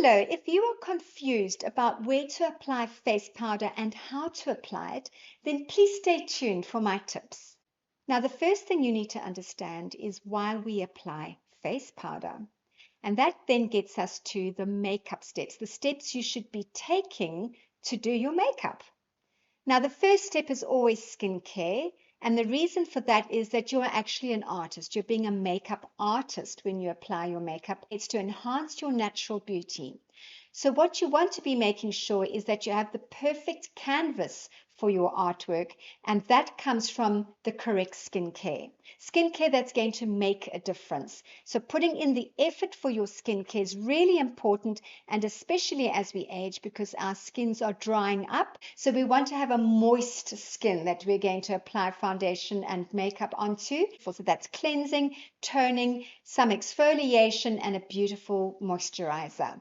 Hello, if you are confused about where to apply face powder and how to apply it, then please stay tuned for my tips. Now, the first thing you need to understand is why we apply face powder. And that then gets us to the makeup steps, the steps you should be taking to do your makeup. Now, the first step is always skincare. And the reason for that is that you are actually an artist. You're being a makeup artist when you apply your makeup. It's to enhance your natural beauty. So what you want to be making sure is that you have the perfect canvas for your artwork, and that comes from the correct skincare. Skincare that's going to make a difference. So putting in the effort for your skincare is really important, and especially as we age, because our skins are drying up. So we want to have a moist skin that we're going to apply foundation and makeup onto. So that's cleansing, toning, some exfoliation, and a beautiful moisturizer.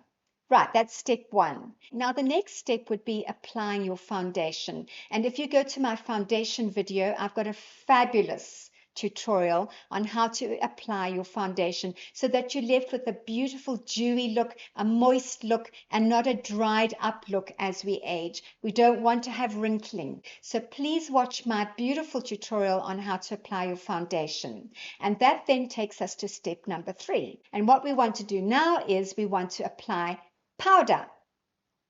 Right, that's step one. Now, the next step would be applying your foundation. And if you go to my foundation video, I've got a fabulous tutorial on how to apply your foundation so that you're left with a beautiful dewy look, a moist look, and not a dried up look as we age. We don't want to have wrinkling. So please watch my beautiful tutorial on how to apply your foundation. And that then takes us to step number 3. And what we want to do now is we want to apply powder.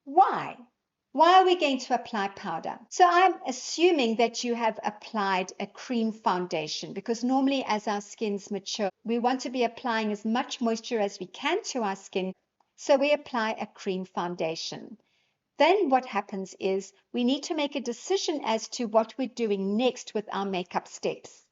Why? Why are we going to apply powder? So I'm assuming that you have applied a cream foundation, because normally as our skins mature, we want to be applying as much moisture as we can to our skin. So we apply a cream foundation. Then what happens is we need to make a decision as to what we're doing next with our makeup steps.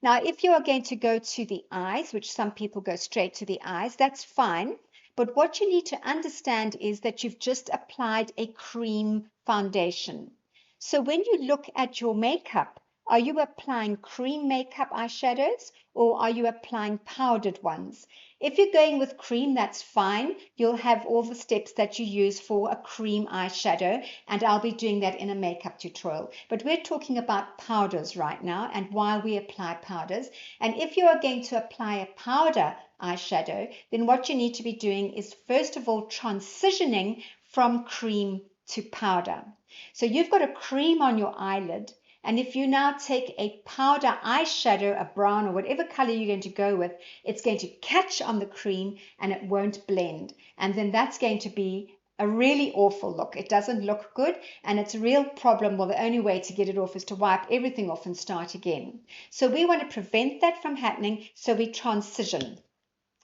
Now, if you are going to go to the eyes, which some people go straight to the eyes, that's fine. But what you need to understand is that you've just applied a cream foundation. So when you look at your makeup, are you applying cream makeup eyeshadows or are you applying powdered ones? If you're going with cream, that's fine. You'll have all the steps that you use for a cream eyeshadow, and I'll be doing that in a makeup tutorial. But we're talking about powders right now and why we apply powders. And if you are going to apply a powder eyeshadow, then what you need to be doing is first of all transitioning from cream to powder. So you've got a cream on your eyelid, and if you now take a powder eyeshadow, a brown or whatever color you're going to go with, it's going to catch on the cream and it won't blend. And then that's going to be a really awful look. It doesn't look good, and it's a real problem. Well, the only way to get it off is to wipe everything off and start again. So we want to prevent that from happening, so we transition.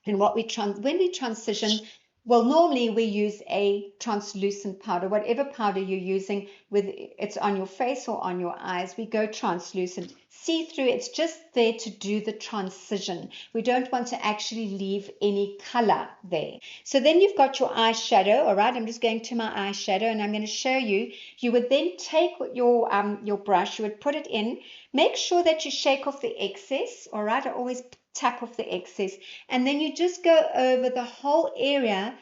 And when we transition, well, normally we use a translucent powder, whatever powder you're using, whether it's on your face or on your eyes, we go translucent. See-through, it's just there to do the transition. We don't want to actually leave any color there. So then you've got your eyeshadow, all right? I'm just going to my eyeshadow and I'm going to show you. You would then take your brush, you would put it in, make sure that you shake off the excess, all right? I always tap off the excess, and then you just go over the whole area,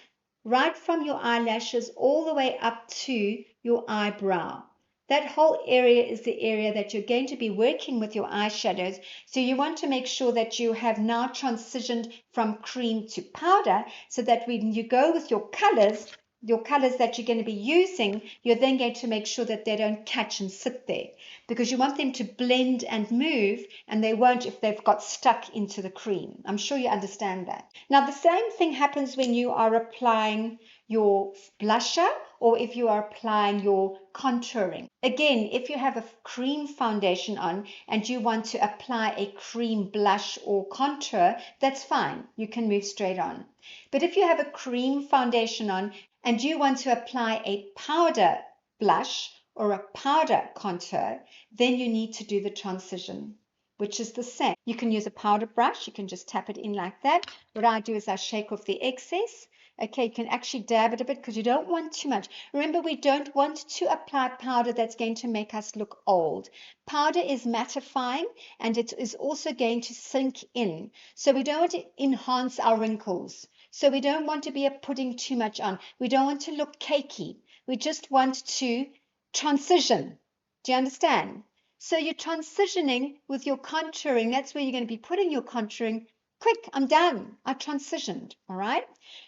right from your eyelashes all the way up to your eyebrow. That whole area is the area that you're going to be working with your eyeshadows. So you want to make sure that you have now transitioned from cream to powder, so that when you go with your colors that you're going to be using, you're then going to make sure that they don't catch and sit there, because you want them to blend and move, and they won't if they've got stuck into the cream. I'm sure you understand that. Now, the same thing happens when you are applying your blusher or if you are applying your contouring. Again, if you have a cream foundation on and you want to apply a cream blush or contour, that's fine. You can move straight on. But if you have a cream foundation on and you want to apply a powder blush or a powder contour, then you need to do the transition, which is the same. You can use a powder brush. You can just tap it in like that. What I do is I shake off the excess. Okay, you can actually dab it a bit because you don't want too much. Remember, we don't want to apply powder that's going to make us look old. Powder is mattifying and it is also going to sink in. So we don't want to enhance our wrinkles. So we don't want to be putting too much on. We don't want to look cakey. We just want to transition. Do you understand? So you're transitioning with your contouring. That's where you're going to be putting your contouring. Quick, I'm done. I transitioned, all right?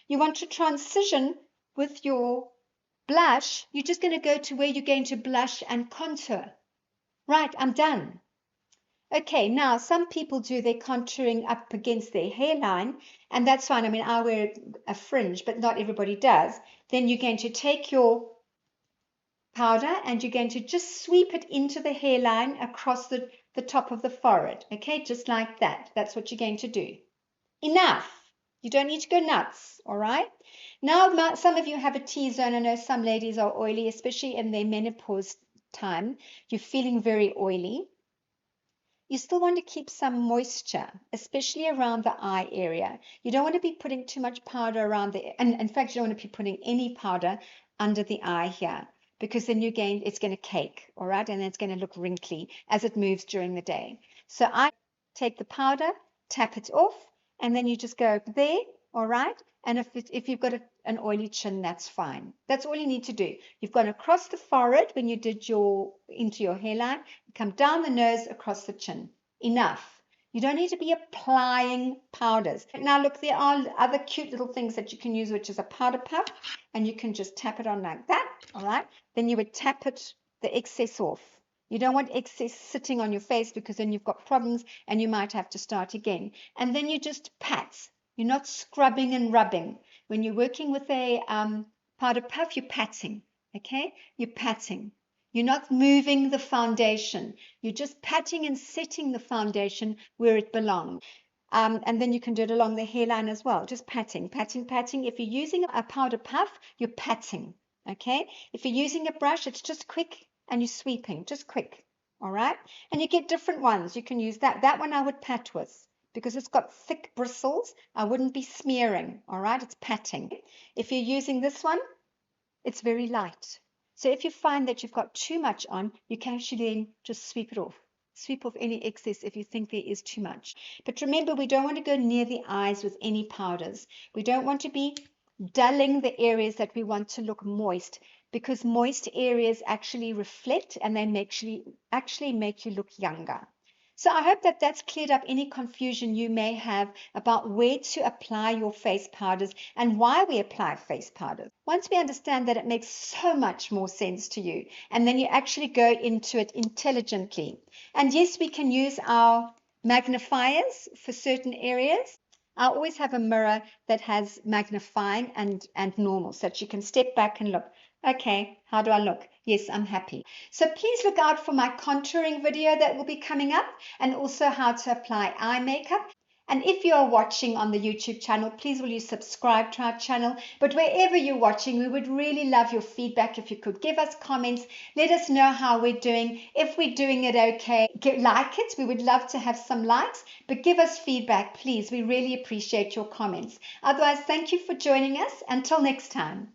You want to transition with your blush, you're just going to go to where you're going to blush and contour. Right, I'm done. Okay, now some people do their contouring up against their hairline, and that's fine. I mean, I wear a fringe, but not everybody does. Then you're going to take your powder and you're going to just sweep it into the hairline across the top of the forehead. Okay, just like that. That's what you're going to do. Enough. You don't need to go nuts, all right? Now, some of you have a T-zone. I know some ladies are oily, especially in their menopause time. You're feeling very oily. You still want to keep some moisture, especially around the eye area. You don't want to be putting too much powder around and in fact, you don't want to be putting any powder under the eye here, because then it's going to cake, all right? And it's going to look wrinkly as it moves during the day. So I take the powder, tap it off, and then you just go there, all right? And if you've got an oily chin, that's fine. That's all you need to do. You've gone across the forehead when you did into your hairline, come down the nose, across the chin. Enough. You don't need to be applying powders. Now look, there are other cute little things that you can use, which is a powder puff, and you can just tap it on like that, all right? Then you would tap the excess off. You don't want excess sitting on your face, because then you've got problems and you might have to start again. And then you just pat. You're not scrubbing and rubbing. When you're working with a powder puff, you're patting, okay? You're patting. You're not moving the foundation. You're just patting and setting the foundation where it belongs. And then you can do it along the hairline as well. Just patting, patting, patting. If you're using a powder puff, you're patting, okay? If you're using a brush, it's just quick and you're sweeping, just quick, all right? And you get different ones. You can use that. That one I would pat with, because it's got thick bristles. I wouldn't be smearing, all right? It's patting. If you're using this one, it's very light. So if you find that you've got too much on, you can actually then just sweep it off. Sweep off any excess if you think there is too much. But remember, we don't want to go near the eyes with any powders. We don't want to be dulling the areas that we want to look moist, because moist areas actually reflect and they actually make you look younger. So I hope that that's cleared up any confusion you may have about where to apply your face powders and why we apply face powders. Once we understand that, it makes so much more sense to you, and then you actually go into it intelligently. And yes, we can use our magnifiers for certain areas. I always have a mirror that has magnifying and normal, so that you can step back and look. Okay, how do I look? Yes, I'm happy. So please look out for my contouring video that will be coming up, and also how to apply eye makeup. And if you are watching on the YouTube channel, please will you subscribe to our channel. But wherever you're watching, we would really love your feedback. If you could give us comments, let us know how we're doing. If we're doing it okay, like it. We would love to have some likes, but give us feedback, please. We really appreciate your comments. Otherwise, thank you for joining us. Until next time.